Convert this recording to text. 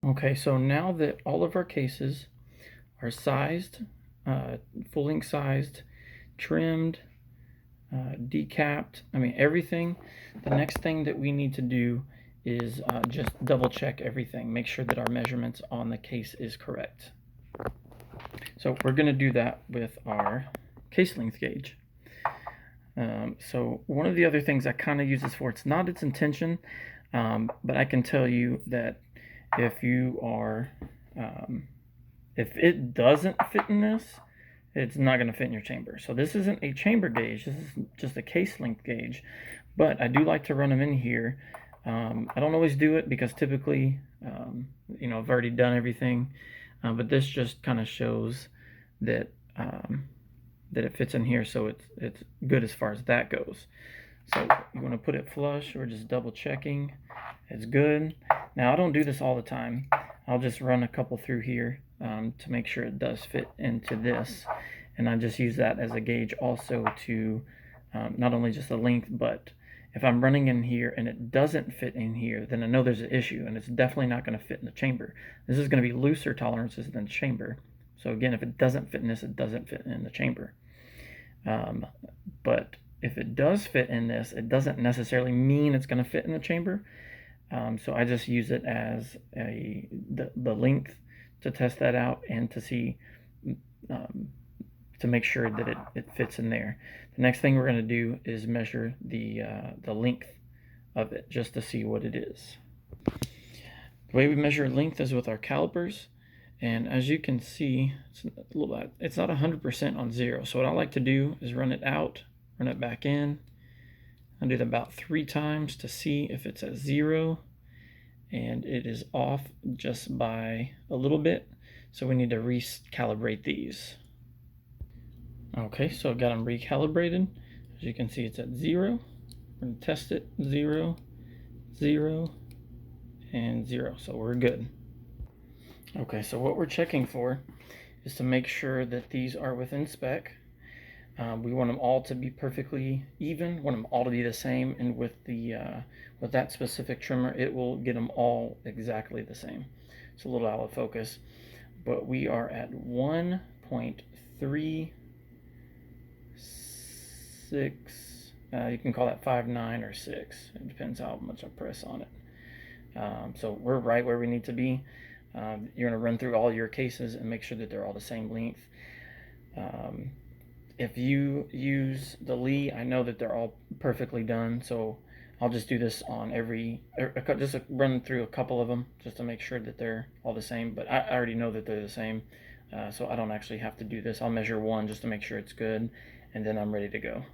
Okay, so now that all of our cases are sized, full length sized, trimmed, decapped, I mean everything, the next thing that we need to do is just double check everything, make sure that our measurements on the case is correct. So we're going to do that with our case length gauge. So one of the other things I kind of use this for, it's not its intention, but I can tell you that if you are, if it doesn't fit in this, it's not going to fit in your chamber. So this isn't a chamber gauge, this is just a case length gauge, but I do like to run them in here. I don't always do it because typically, I've already done everything, but this just kind of shows that that it fits in here, so it's good as far as that goes. So you want to put it flush. We're just double checking it's good. Now I don't do this all the time. I'll just run a couple through here to make sure it does fit into this, and I just use that as a gauge also to not only just the length, but if I'm running in here and it doesn't fit in here, then I know there's an issue, and it's definitely not going to fit in the chamber. This is going to be looser tolerances than the chamber. So again, if it doesn't fit in this, it doesn't fit in the chamber. But if it does fit in this, it doesn't necessarily mean it's going to fit in the chamber. So I just use it as the length to test that out and to see, to make sure that it fits in there. The next thing we're going to do is measure the length of it just to see what it is. The way we measure length is with our calipers. And as you can see, it's not 100% on 0. So what I like to do is run it out, run it back in. I'll do that about 3 times to see if it's at 0. And it is off just by a little bit. So we need to recalibrate these. Okay, so I've got them recalibrated. As you can see, it's at 0. We're going to test it. 0, 0, and 0. So we're good. Okay, so what we're checking for is to make sure that these are within spec. We want them all to be perfectly even. We want them all to be the same, and with that specific trimmer, it will get them all exactly the same. It's a little out of focus, but we are at 1.36. You can call that 5.9 or 6. It depends how much I press on it. So we're right where we need to be. You're going to run through all your cases and make sure that they're all the same length. If you use the Lee, I know that they're all perfectly done, so I'll just do this on just run through a couple of them just to make sure that they're all the same, but I already know that they're the same, so I don't actually have to do this. I'll measure one just to make sure it's good, and then I'm ready to go.